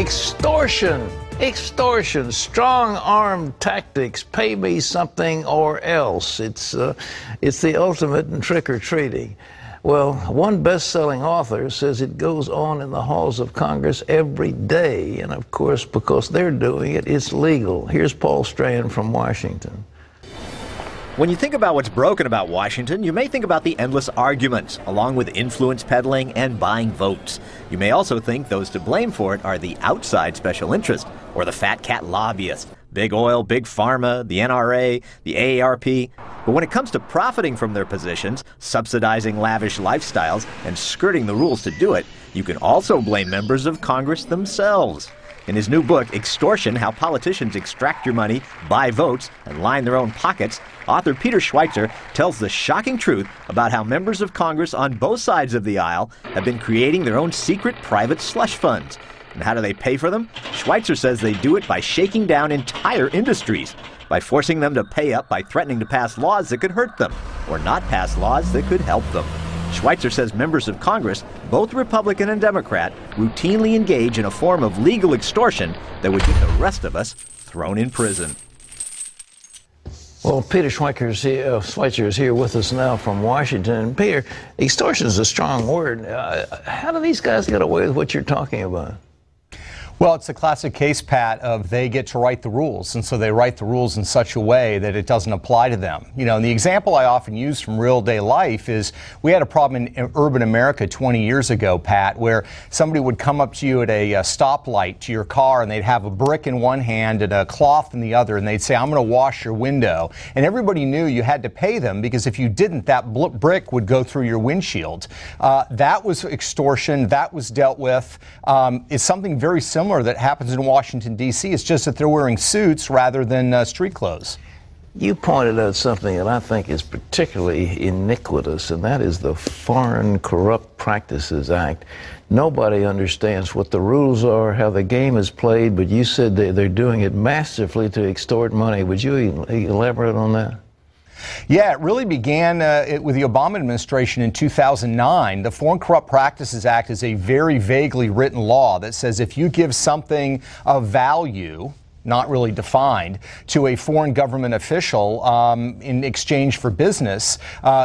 Extortion. Extortion, strong-arm tactics, pay me something or else. It's the ultimate in trick-or-treating. Well, one best-selling author says it goes on in the halls of Congress every day. And, of course, because they're doing it, it's legal. Here's Paul Strand from Washington. When you think about what's broken about Washington, you may think about the endless arguments, along with influence peddling and buying votes. You may also think those to blame for it are the outside special interest, or the fat cat lobbyists, big oil, big pharma, the NRA, the AARP. But when it comes to profiting from their positions, subsidizing lavish lifestyles, and skirting the rules to do it, you can also blame members of Congress themselves. In his new book, Extortion, How Politicians Extract Your Money, Buy Votes, and Line Their Own Pockets, author Peter Schweitzer tells the shocking truth about how members of Congress on both sides of the aisle have been creating their own secret private slush funds. And how do they pay for them? Schweitzer says they do it by shaking down entire industries, by forcing them to pay up by threatening to pass laws that could hurt them, or not pass laws that could help them. Schweitzer says members of Congress, both Republican and Democrat, routinely engage in a form of legal extortion that would get the rest of us thrown in prison. Well, Peter Schweitzer is here with us now from Washington. Peter, extortion is a strong word. How do these guys get away with what you're talking about? Well, it's a classic case, Pat, of they get to write the rules, and so they write the rules in such a way that it doesn't apply to them. You know, and the example I often use from real-day life is we had a problem in urban America 20 years ago, Pat, where somebody would come up to you at a stoplight to your car, and they'd have a brick in one hand and a cloth in the other, and they'd say, I'm going to wash your window. And everybody knew you had to pay them, because if you didn't, that brick would go through your windshield. That was extortion. That was dealt with. It's something very similar that happens in Washington, D.C. It's just that they're wearing suits rather than street clothes. You pointed out something that I think is particularly iniquitous, and that is the Foreign Corrupt Practices Act. Nobody understands what the rules are, how the game is played, but you said they're doing it masterfully to extort money. Would you elaborate on that? Yeah, it really began with the Obama administration in 2009. The Foreign Corrupt Practices Act is a very vaguely written law that says if you give something of value, not really defined, to a foreign government official in exchange for business,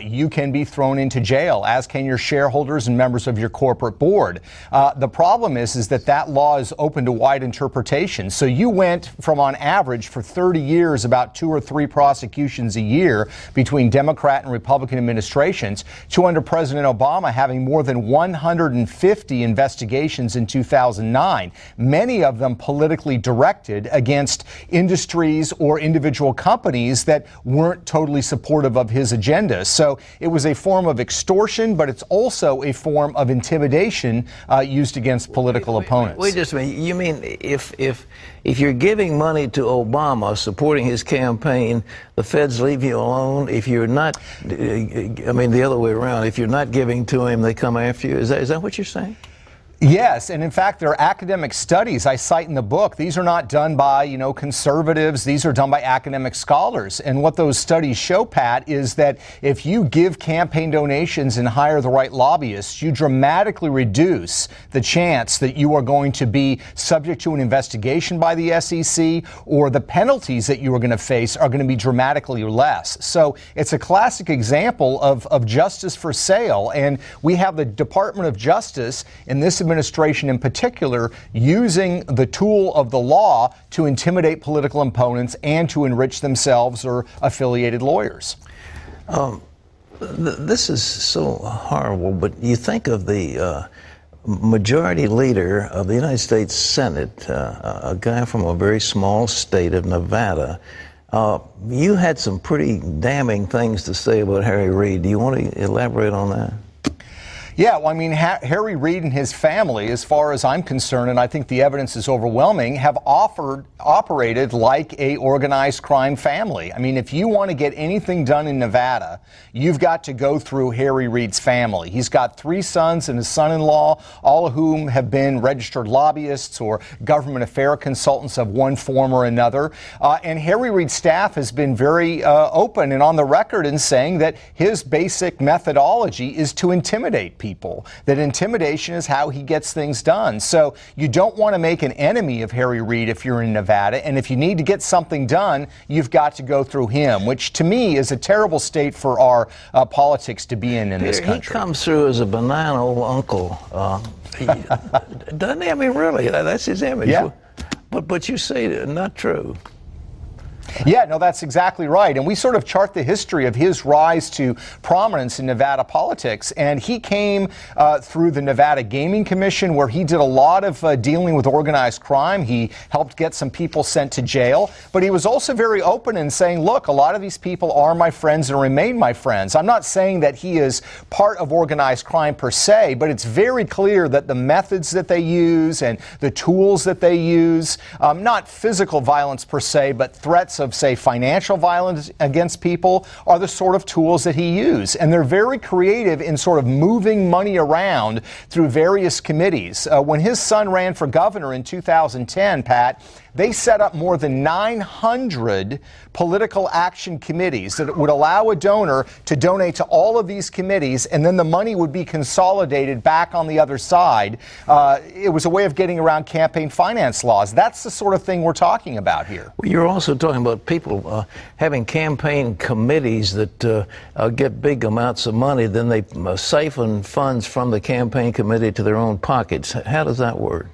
you can be thrown into jail, as can your shareholders and members of your corporate board. The problem is that law is open to wide interpretation. So you went from, on average, for 30 years, about 2 or 3 prosecutions a year between Democrat and Republican administrations, to under President Obama having more than 150 investigations in 2009, many of them politically directed against industries or individual companies that weren't totally supportive of his agenda. So it was a form of extortion, but it's also a form of intimidation used against political opponents. Wait just a minute. You mean if you're giving money to Obama, supporting his campaign, the feds leave you alone? If you're not, I mean, the other way around, if you're not giving to him, they come after you? Is that what you're saying? Yes, and in fact, there are academic studies I cite in the book. These are not done by, conservatives. These are done by academic scholars. And what those studies show, Pat, is that if you give campaign donations and hire the right lobbyists, you dramatically reduce the chance that you are going to be subject to an investigation by the SEC, or the penalties that you are going to face are going to be dramatically less. So it's a classic example of justice for sale. And we have the Department of Justice in this administration in particular using the tool of the law to intimidate political opponents and to enrich themselves or affiliated lawyers. This is so horrible, but you think of the majority leader of the United States Senate, a guy from a very small state of Nevada. You had some pretty damning things to say about Harry Reid. Do you want to elaborate on that? Yeah, well, I mean, Harry Reid and his family, as far as I'm concerned, and I think the evidence is overwhelming, have operated like a organized crime family. I mean, if you want to get anything done in Nevada, you've got to go through Harry Reid's family. He's got 3 sons and a son-in-law, all of whom have been registered lobbyists or government affair consultants of one form or another. And Harry Reid's staff has been very open and on the record in saying that his basic methodology is to intimidate people. people that intimidation is how he gets things done. So you don't want to make an enemy of Harry Reid if you're in Nevada, and if you need to get something done, you've got to go through him, which to me is a terrible state for our politics to be in this country. He comes through as a benign old uncle. Doesn't he? I mean, really, that's his image. Yeah. But you say not true. Yeah, no, that's exactly right. And we sort of chart the history of his rise to prominence in Nevada politics. And he came through the Nevada Gaming Commission, where he did a lot of dealing with organized crime. He helped get some people sent to jail. But he was also very open in saying, look, a lot of these people are my friends and remain my friends. I'm not saying that he is part of organized crime per se, but it's very clear that the methods that they use and the tools that they use, not physical violence per se, but threats of, say, financial violence against people, are the sort of tools that he used. And they're very creative in sort of moving money around through various committees. When his son ran for governor in 2010, Pat, they set up more than 900 political action committees that would allow a donor to donate to all of these committees, and then the money would be consolidated back on the other side. It was a way of getting around campaign finance laws. That's the sort of thing we're talking about here. Well, you're also talking about people having campaign committees that get big amounts of money, then they siphon funds from the campaign committee to their own pockets. How does that work?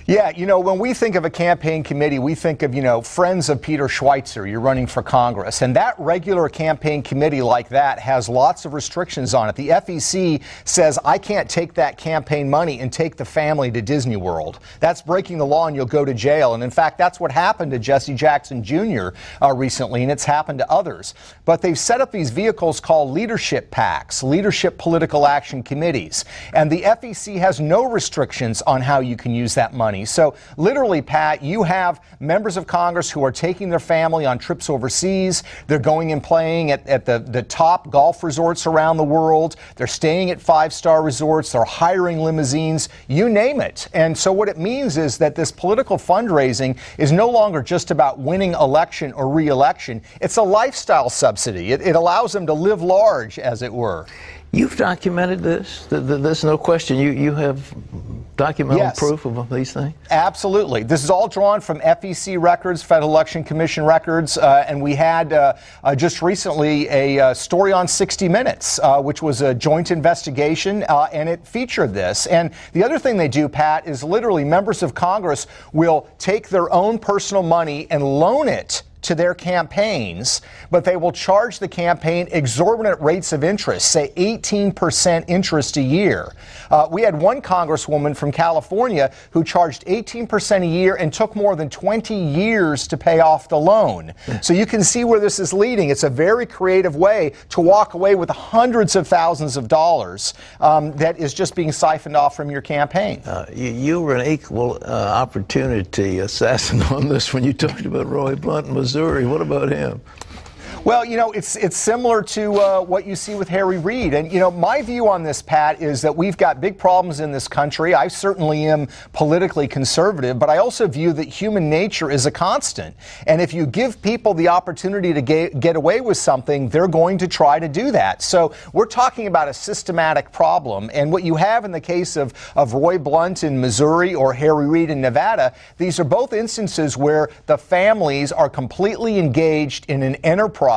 Yeah, you know, when we think of a campaign committee, we think of, you know, friends of Peter Schweitzer. You're running for Congress. And that regular campaign committee like that has lots of restrictions on it. The FEC says, I can't take that campaign money and take the family to Disney World. That's breaking the law and you'll go to jail. And in fact, that's what happened to Jesse Jackson Jr. Recently, and it's happened to others. But they've set up these vehicles called leadership PACs, leadership political action committees. And the FEC has no restrictions on how you can use that money. So literally, Pat, you have members of Congress who are taking their family on trips overseas. They're going and playing at the top golf resorts around the world. They're staying at five-star resorts. They're hiring limousines, you name it. And so what it means is that this political fundraising is no longer just about winning election or re-election. It's a lifestyle subsidy. It allows them to live large, as it were. You've documented this. There's no question. You have documented Yes. proof of these things? Absolutely. This is all drawn from FEC records, Federal Election Commission records, and we had just recently a story on 60 Minutes, which was a joint investigation, and it featured this. And the other thing they do, Pat, is literally members of Congress will take their own personal money and loan it to their campaigns, but they will charge the campaign exorbitant rates of interest, say 18% interest a year. We had one congresswoman from California who charged 18% a year and took more than 20 years to pay off the loan. So you can see where this is leading. It's a very creative way to walk away with hundreds of thousands of dollars that is just being siphoned off from your campaign. You were an equal opportunity assassin on this when you talked about Roy Blunt in Missouri. What about him? Well, you know, it's similar to what you see with Harry Reid. And, you know, my view on this, Pat, is that we've got big problems in this country. I certainly am politically conservative, but I also view that human nature is a constant. And if you give people the opportunity to get away with something, they're going to try to do that. So we're talking about a systematic problem. And what you have in the case of Roy Blunt in Missouri or Harry Reid in Nevada, these are both instances where the families are completely engaged in an enterprise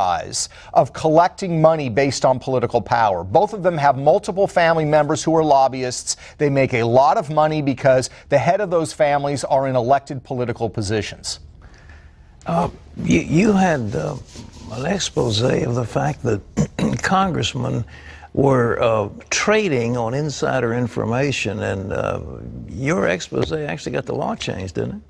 of collecting money based on political power. Both of them have multiple family members who are lobbyists. They make a lot of money because the head of those families are in elected political positions. You had an expose of the fact that congressmen were trading on insider information, and your expose actually got the law changed, didn't it?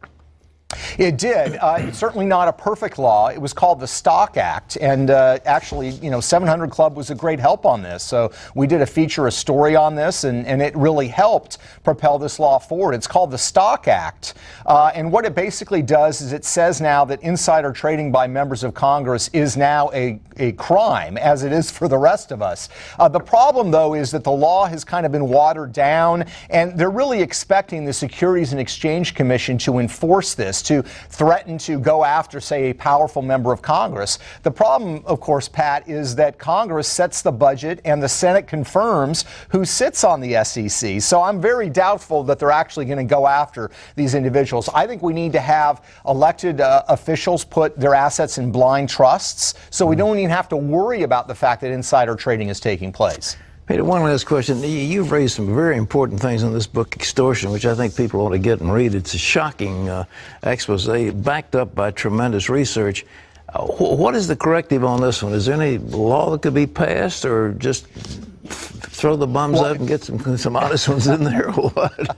It did. It's certainly not a perfect law. It was called the Stock Act, and actually, you know, 700 Club was a great help on this. So we did a story on this, and it really helped propel this law forward. It's called the Stock Act, and what it basically does is it says now that insider trading by members of Congress is now a crime, as it is for the rest of us. The problem, though, is that the law has kind of been watered down, and they're really expecting the Securities and Exchange Commission to enforce this, to to threaten to go after, say, a powerful member of Congress. The problem, of course, Pat, is that Congress sets the budget and the Senate confirms who sits on the SEC. So I'm very doubtful that they're actually going to go after these individuals. I think we need to have elected officials put their assets in blind trusts so we don't even have to worry about the fact that insider trading is taking place. Peter, one last question. You've raised some very important things in this book, Extortion, which I think people ought to get and read. It's a shocking expose backed up by tremendous research. What is the corrective on this one? Is there any law that could be passed, or just throw the bums out and get some honest ones in there, or what?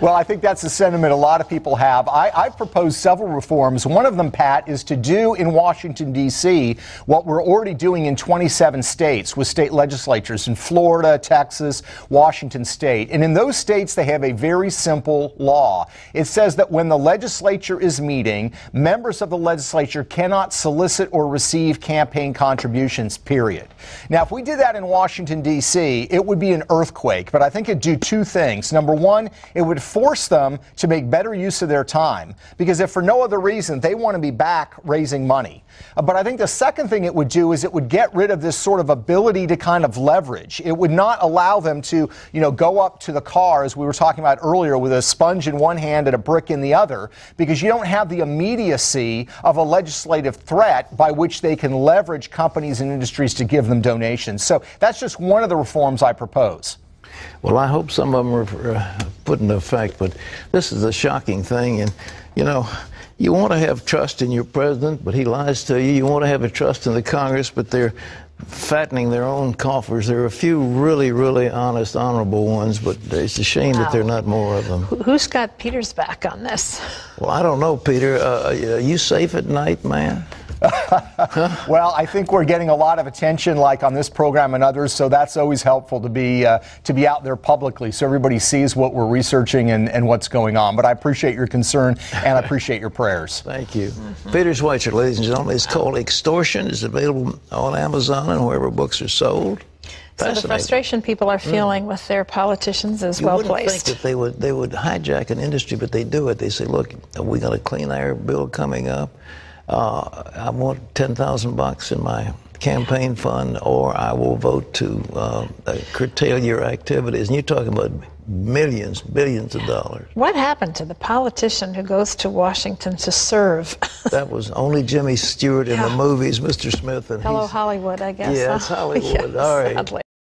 Well, I think that's the sentiment a lot of people have. I've proposed several reforms. One of them, Pat, is to do in Washington, D.C. what we're already doing in 27 states with state legislatures in Florida, Texas, Washington State. And in those states, they have a very simple law. It says that when the legislature is meeting, members of the legislature cannot solicit or receive campaign contributions, period. Now, if we did that in Washington, D.C., it would be an earthquake. But I think it'd do two things. Number one, it would force them to make better use of their time, because if for no other reason, they want to be back raising money. But I think the second thing it would do is it would get rid of this sort of ability to kind of leverage. It would not allow them to, go up to the car, as we were talking about earlier, with a sponge in one hand and a brick in the other, because you don't have the immediacy of a legislative threat by which they can leverage companies and industries to give them donations. So that's just one of the reforms I propose. Well, I hope some of them are put into effect, but this is a shocking thing. And, you want to have trust in your president, but he lies to you. You want to have a trust in the Congress, but they're fattening their own coffers. There are a few really, really honest, honorable ones, but it's a shame that there are not more of them. Who's got Peter's back on this? Well, I don't know, Peter. Are you safe at night, man? Well, I think we're getting a lot of attention, like on this program and others, so that's always helpful to be out there publicly so everybody sees what we're researching and what's going on. But I appreciate your concern and I appreciate your prayers. Thank you. Peter Schweitzer, ladies and gentlemen. It's called Extortion. It's available on Amazon and wherever books are sold. So the frustration people are feeling with their politicians is well placed. You wouldn't think that they would hijack an industry, but they do it. They say, look, we got a clean air bill coming up. I want $10,000 in my campaign fund, or I will vote to curtail your activities. And you're talking about millions, billions of dollars. What happened to the politician who goes to Washington to serve? That was only Jimmy Stewart in the movies, Mr. Smith. And Hello, Hollywood, I guess. Yeah, it's Hollywood. Yes, all right. Sadly.